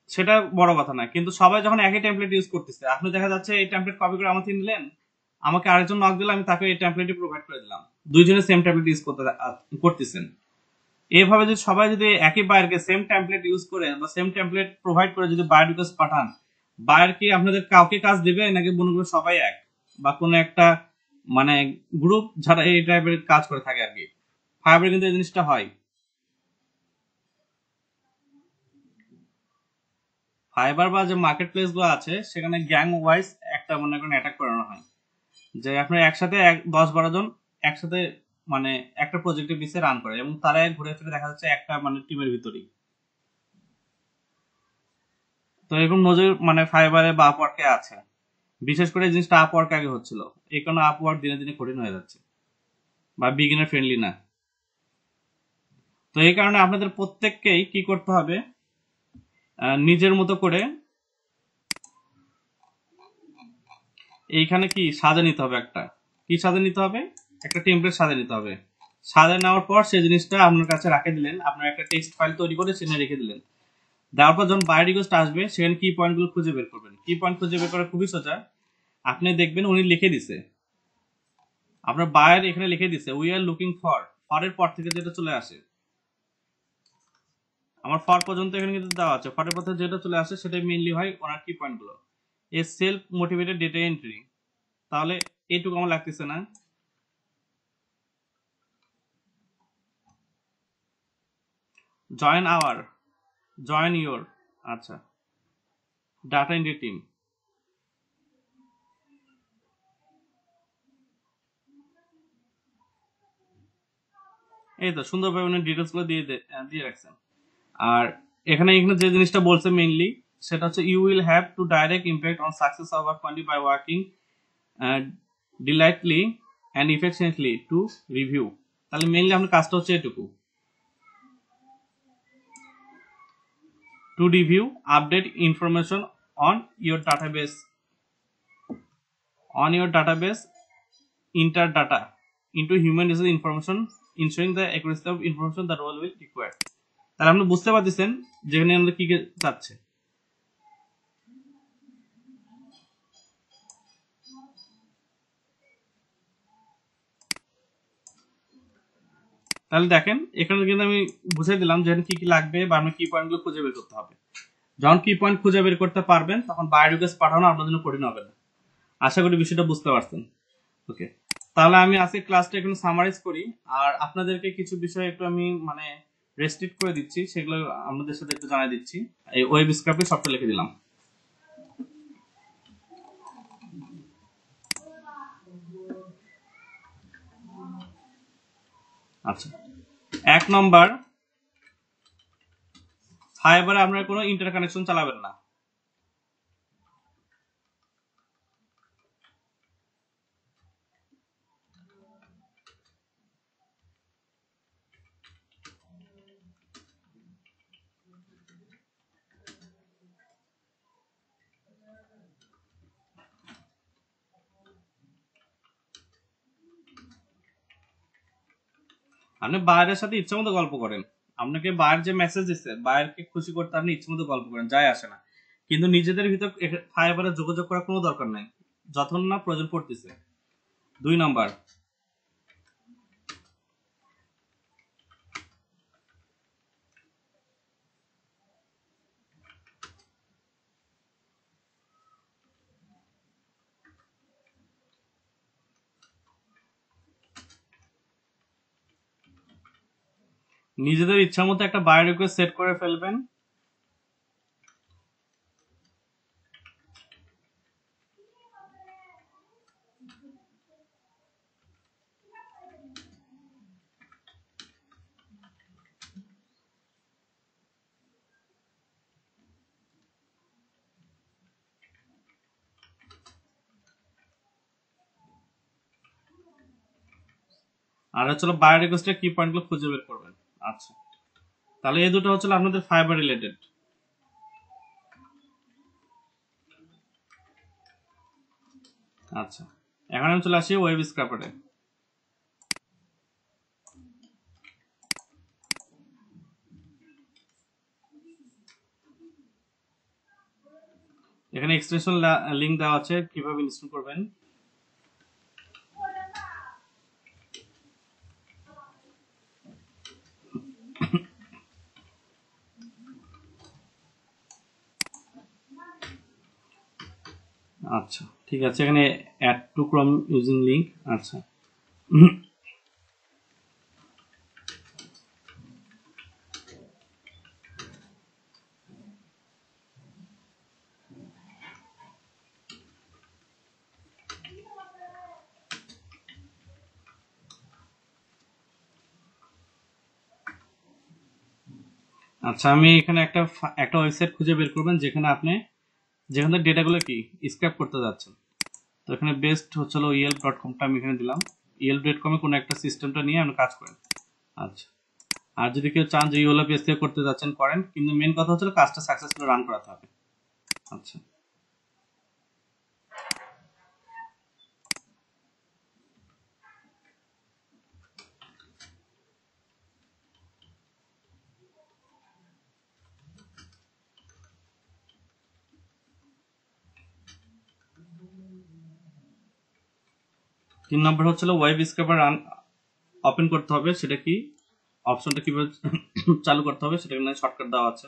সেটা বড় কথা না। কিন্তু সবাই যখন একই টেমপ্লেট ইউজ করতেছে, আপনি দেখা যাচ্ছে এই টেমপ্লেট কপি করে আমার থেকে নিলেন, আমাকে আরেকজন নক দিলে আমি তাকে এই টেমপ্লেটই প্রোভাইড করে দিলাম, দুইজনে সেম টেমপ্লেট ইউজ করতেছেন। এইভাবে যদি সবাই যদি একই বায়ারকে সেম টেমপ্লেট ইউজ করে বা সেম টেমপ্লেট প্রোভাইড করে যদি বায়ার রিকোয়েস্ট পাঠান, বায়ার কি আপনাদের কাউকে কাজ দিবে নাকি মনে করো সবাই এক, বা কোনো একটা মানে গ্রুপ যারা এই টাইপের কাজ করে থাকে আর কি। ফাইবারে কিন্তু এই জিনিসটা হয়। ফাইবার বা যে মার্কেট প্লেস গুলো আছে সেখানে গ্যাং ওয়াইজ একটা মনে করেন অ্যাটাক করানো হয়, যে আপনার একসাথে 10-12 জন একসাথে মানে একটা প্রজেক্টের পিছিয়ে রান করে, এবং তারা ঘুরে ফিরে দেখা যাচ্ছে একটা মানে টিমের ভিতরেই। তো এরকম নজির মানে ফাইবারে বা আপওয়ার্কে আছে। বিশেষ করে এই জিনিসটা আপওয়ার্ক আগে হচ্ছিল, এই কারণে আপওয়ার্ক দিনে দিনে কঠিন হয়ে যাচ্ছে বা বিগিনার ফ্রেন্ডলি না। তো এই কারণে আপনাদের প্রত্যেককেই কি করতে হবে, নিজের মতো করে এইখানে কি সাজে নিতে হবে, একটা কি সাজে নিতে হবে, একটা টেমপ্লেট সাজে নিতে হবে। সাজে নেওয়ার পর সেই জিনিসটা আপনার কাছে রাখে দিলেন, আপনার একটা টেক্সট ফাইল তৈরি করে সেখানে রেখে দিলেন। দেওয়ার পর যখন বাই রিকোয়েস্ট আসবে সেখানে কি পয়েন্টগুলো খুঁজে বের করবেন। কি পয়েন্ট খুঁজে বের করা খুবই সোজা। আপনি দেখবেন উনি লিখে দিছে, আপনার বায়ার এখানে লিখে দিছে উই আর লুকিং ফর, ফরের পর থেকে যেটা চলে আসে, আমার ফর পর্যন্ত এখানে কিন্তু দেওয়া আছে, ফরের পর থেকে যেটা চলে আসে সেটাই মেইনলি হয় ওনার কি পয়েন্টগুলো। A self motivated data entry, তাহলে এইটুকু আমার লাগতেছে না। জয়েন আওয়ার, জয়েন ইয়োর, আচ্ছা, ডাটা এন্ট্রি টিম। এই তো সুন্দরভাবে উনি ডিটেলস গুলো দিয়ে রাখছেন। আর এখানে এখানে যে জিনিসটা বলছে মেইনলি সেটা হচ্ছে you will have to direct impact on success of our quantity by working diligently and effectively to review. তাহলে মেইনলি আপনার কাজটা হচ্ছে এটুকু, to review update information on your database, inter data into human resource information, ensuring the accuracy of information the role will require। তাহলে আপনি বুঝতে পারতেছেন যেখানে আমরা কি চাচ্ছে। তাহলে দেখেন এখানে কিন্তু আমি বুঝিয়ে দিলাম যে কি কি লাগবে বা আপনি কি পয়েন্টগুলো খুঁজে বের করতে হবে। যখন কি পয়েন্ট খুঁজে বের করতে পারবেন তখন বায়ো রিকোয়েস্ট পাঠানো আপনার জন্য কঠিন হবে না। আশা করি বিষয়টা বুঝতে পারছেন। ওকে, তাহলে আমি আজকে ক্লাসটা একটু সামারাইজ করি, আর আপনাদেরকে কিছু বিষয় একটু আমি মানে রেস্ট্রিক্ট করে দিচ্ছি, সেগুলো আপনাদের সাথে একটু জানাই দিচ্ছি। এই ওয়েব স্ক্রাপে সবটা লিখে দিলাম। আচ্ছা, 1 নম্বর, ফাইবারে আপনারা কোনো ইন্টার কানেকশন চালাবেন না। আপনি বায়ারের সাথে ইচ্ছা মতো গল্প করেন, আপনাকে বায়ার যে মেসেজ দিচ্ছে বায়ারকে খুশি করতে আপনি ইচ্ছে মতো গল্প করেন, যায় আসে না। কিন্তু নিজেদের ভিতর ফাইবারে যোগাযোগ করার কোনো দরকার নাই যতক্ষণ না প্রয়োজন পড়তেছে। 2 নম্বর, নিজেদের ইচ্ছা মতো একটা বায়ার রিকোয়েস্ট সেট করে ফেলবেন। আর হচ্ছে বায়ার রিকোয়েস্টের কি পয়েন্টগুলো খুঁজে বের করবেন। আচ্ছা, তাহলে এই দুটো হচ্ছে আপনাদের ফাইবার রিলেটেড। আচ্ছা, এখন আমি চলে আসি ওয়েব স্ক্রাপারে। এখানে এক্সটেনশন লিংক দেওয়া আছে কিভাবে ইনস্টল করবেন। আচ্ছা ঠিক আছে, এখানে add to Chrome using link. আচ্ছা আচ্ছা আমি এখানে একটা ওয়েবসাইট খুঁজে বের করবেন যেখানে ডেটাগুলো কি স্ক্র্যাপ করতে যাচ্ছেন। তো এখানে বেস্ট হচ্ছে ইয়েলপ.কমটা আমি এখানে দিলাম। ইয়েলপ.কমে কোনো একটা সিস্টেমটা নিয়ে আপনি কাজ করেন। আচ্ছা, আর যদি কেউ চান যে ইয়েলপ পেজ থেকে করতে যাচ্ছেন করেন, কিন্তু মেন কথা হচ্ছে কাজটা সাকসেসফুলি রান করাতে হবে। আচ্ছা 3 নম্বর হচ্ছে ওয়েব স্ক্র্যাপার রান ওপেন করতে হবে। সেটা কি অপশনটা কিভাবে চালু করতে হবে সেটা এখানে শর্টকাট দেওয়া আছে।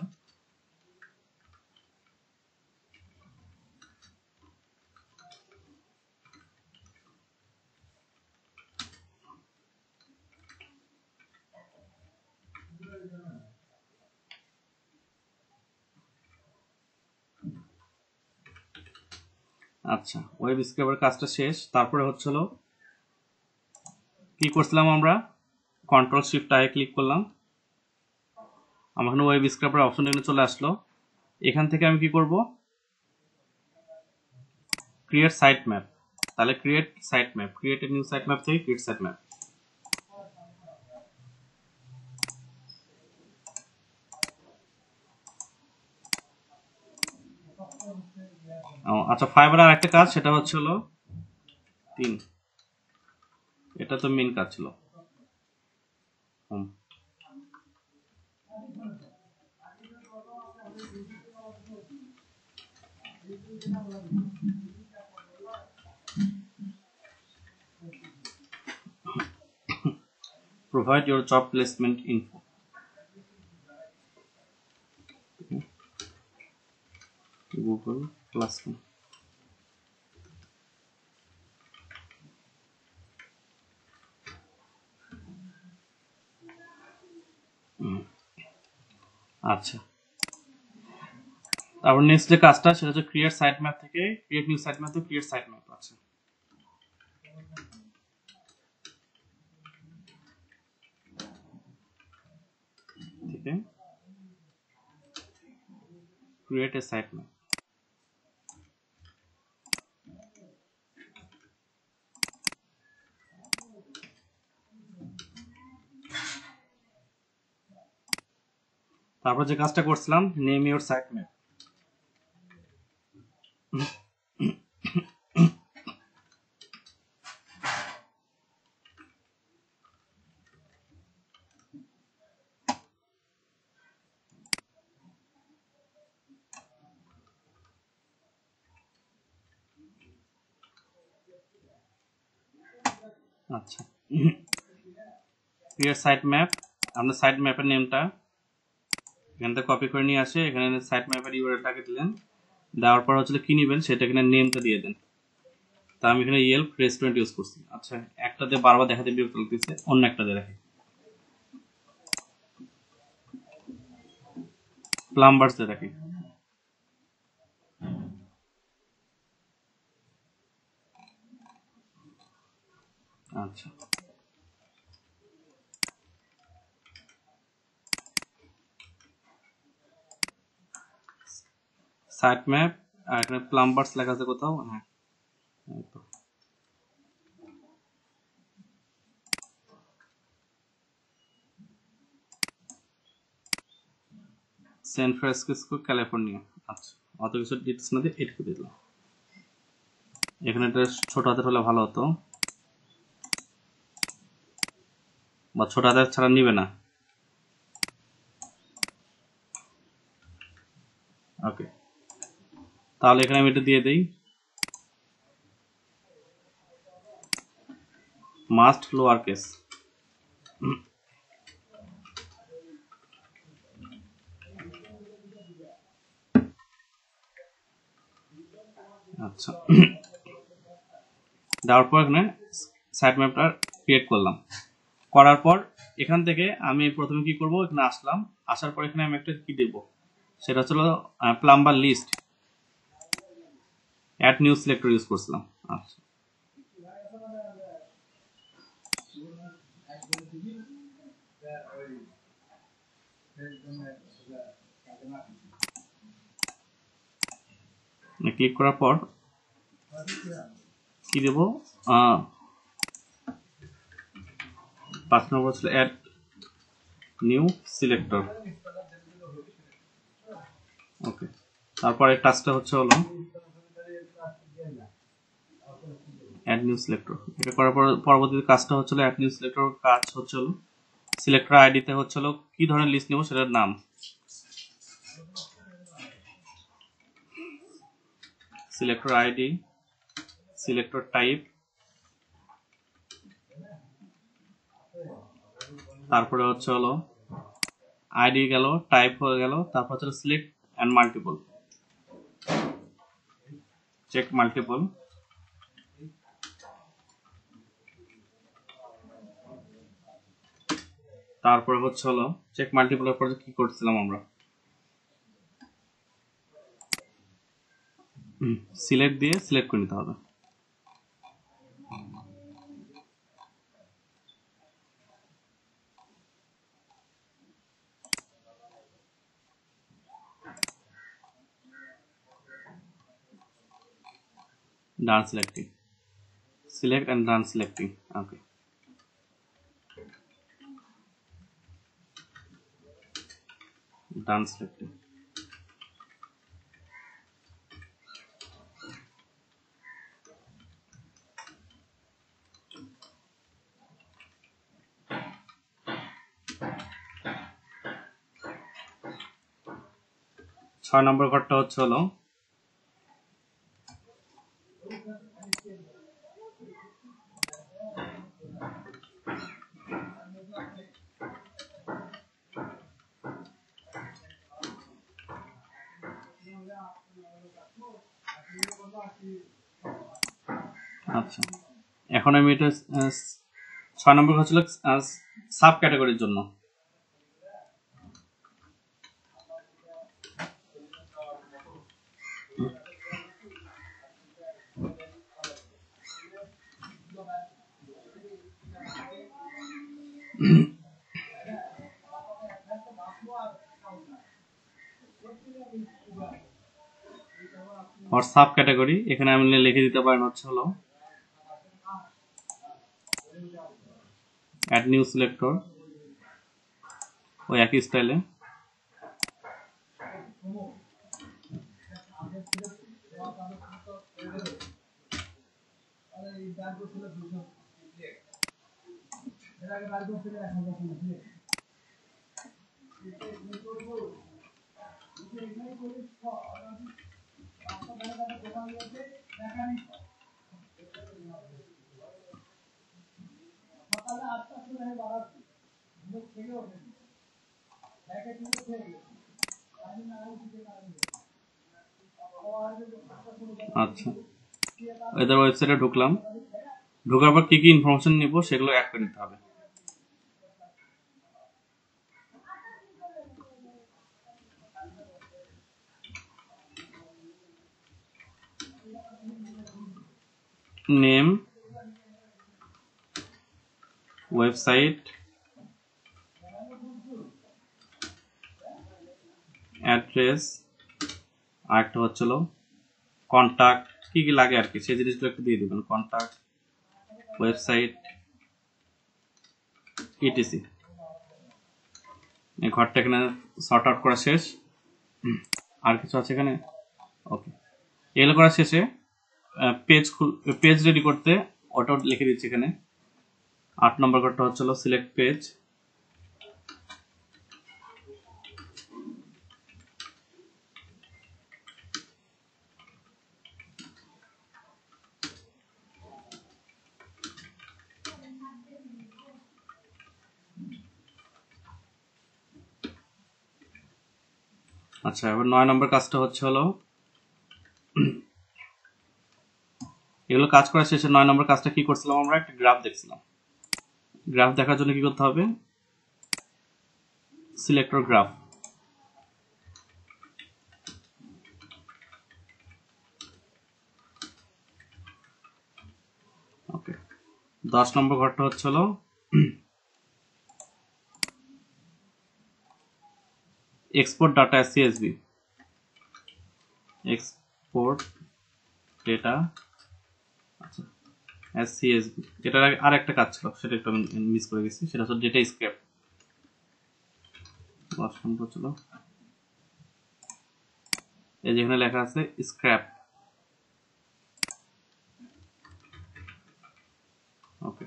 আচ্ছা ওয়েব স্ক্র্যাপার কাজটা শেষ। তারপরে হচ্ছে কি করছিলাম আমরা, কন্ট্রোল শিফট আই ক্লিক করলাম, আমার এখানে ওয়েব স্ক্র্যাপার অপশন এখানে চলে আসলো। এখান থেকে আমি কি করব, ক্রিয়েট সাইট ম্যাপ। তাহলে create site map, create a new site map থেকে ক্রিয়েট সাইট ম্যাপ। আচ্ছা ফাইবার আর একটা কাজ, সেটা হচ্ছে 3, এটা তো মেন কাজ ছিল। Provide your job placement info. Google Classroom. আচ্ছা তারপর নেক্সট যে কাজটা সেটা হচ্ছে ক্রিয়েট সাইট ম্যাপ থেকে ক্রিয়েট নিউ সাইট ম্যাপ থেকে ক্রিয়েট সাইট ম্যাপ। আচ্ছা ঠিক আছে, ক্রিয়েট এ সাইট ম্যাপ। তারপর যে কাজটা করছিলাম, নেম ইওর সাইট ম্যাপ। আচ্ছা ক্রিয়েট সাইট ম্যাপ, আপনার সাইট ম্যাপের নেমটা এখান থেকে কপি করে নিয়ে আসে, এখানে সাইট ম্যাপের ইউআরএলটাকে দিলেন, দেওয়ার পর হচ্ছে কি নেবেন সেটা এখানে নেমটা দিয়ে দেন। তা আমি এখানে ইয়েলপ রেস্টুরেন্ট ইউজ করছি। আচ্ছা একটাতে বারবার দেখাতে বিরক্ত লাগতেছে, অন্য একটা দিয়ে রাখি, প্লাম্বার্স দিয়ে রাখি। আচ্ছা সাইট ম্যাপ আর এখানে প্লাম্বার্স লেখা আছে কোথাও, হ্যাঁ সান ফ্রান্সিসকো ক্যালিফোর্নিয়া। আচ্ছা অত কিছু ডিটেলস না দিয়ে এটুকু দিলাম। এখানে একটা ছোট হাতের হলে ভালো হতো, বা ছোট হাতের ছাড়া নিবে না। ওকে তাহলে এখানে আমি এটা দিয়ে দেই, মাস্ট লোয়ার কেস। আচ্ছা, দেওয়ার পর এখানে সাইট ম্যাপটা ক্রিয়েট করলাম। করার পর এখান থেকে আমি প্রথমে কি করব, এখানে আসলাম, আসার পর এখানে আমি একটা কি দেব, সেটা হচ্ছে plumber list add new selector use করছিলাম। আচ্ছা, ক্লিক করার পর কি দেব, 5 নম্বর ছিল অ্যাড নিউ সিলেক্টর। ওকে, তারপরে কাজটা হচ্ছে হলো অ্যাড নিউ সিলেক্টর। এটা করার পর পরবর্তীতে কাজটা হচ্ছে অ্যাড নিউ সিলেক্টর, কাজ হচ্ছে হলো সিলেক্টর আইডিতে হচ্ছে হলো কি ধরনের লিস্ট নেব সেটার নাম, সিলেক্টর আইডি, সিলেক্টর টাইপ, তারপরে হচ্ছে হলো আইডি গেল, টাইপ হয়ে গেল, তারপর হচ্ছে select and multiple, check multiple, তারপরে হচ্ছে হলো চেক মাল্টিপলের পরে কি করছিলাম আমরা, সিলেক্ট দিয়ে সিলেক্ট করে নিতে হবে। Done selecting, select and done selecting. Okay, done selecting. ছয় নম্বর ঘরটা হচ্ছে হলো আচ্ছা, এখন আমি এটা 6 নম্বর ঘর ছিল সাব ক্যাটাগরির জন্য। और সাব ক্যাটাগরি এখানে আমি লিখে দিতে পারেন হচ্ছে হলো অ্যাড নিউ সিলেক্টর, ওই একই স্টাইলে আচ্ছা, এদের ওয়েবসাইটে ঢুকলাম, ঢোকার পর কি কি ইনফরমেশন নিব সেগুলো অ্যাড করে নিতে হবে। নেম, ওয়েবসাইট, অ্যাড্রেস, আরেকটা হচ্ছিল কন্টাক্ট, কি কি লাগে আর কি সেই জিনিসগুলো একটু দিয়ে দিবেন, কন্টাক্ট, ওয়েবসাইট, ইটিসি। এই ঘরটা এখানে সর্ট আউট করা শেষ। আর কিছু আছে এখানে? ওকে, এগুলো করা শেষে পেজ রেডি করতে ওটাও লিখে দিচ্ছি এখানে। 8 নম্বর ঘরটা হচ্ছিল সিলেক্ট পেজ, আচ্ছা। এবার 9 নম্বর কাজটা হচ্ছে হলো এগুলো কাজ করার শেষে 9 নম্বর কাজটা কি করছিলাম, আমরা একটা গ্রাফ দেখছিলাম। গ্রাফ দেখার জন্য কি করতে হবে, সিলেক্টর গ্রাফ। ওকে, 10 নম্বর ঘরটা হচ্ছে হলো export data S CSV. Export data, আচ্ছা, এস সিএসভি। এটার আর একটা কাজ ছিল, সেটা একটু মিস করে গেছি, সেটা হচ্ছে ডেটা স্ক্র্যাপ। 10 নম্বর ছিল এই যেখানে লেখা আছে স্ক্র্যাপ। ওকে,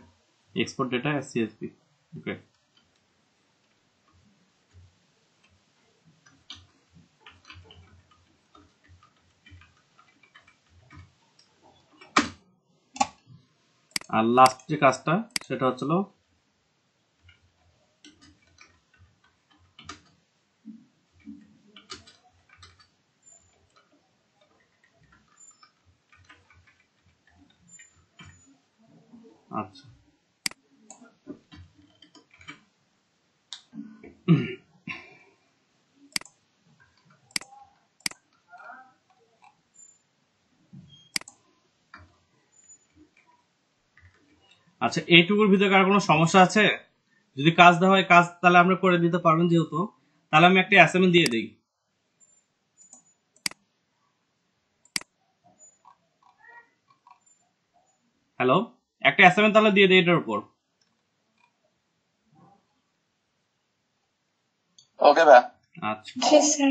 export data as CSV. ওকে, আর লাস্ট যে কাজটা সেটা হচ্ছিল আচ্ছা, আচ্ছা, এইটুকুর ভিতরে কার কোনো সমস্যা আছে? যদি কাজ দেওয়া হয় কাজ তাহলে আমরা করে দিতে পারবেন যেহেতু, তাহলে আমি একটা অ্যাসাইনমেন্ট দিয়ে দিই। হ্যালো, একটা অ্যাসাইনমেন্ট তাহলে দিয়ে দিই এটার উপর। ওকে ভাই। আচ্ছা, Yes, sir.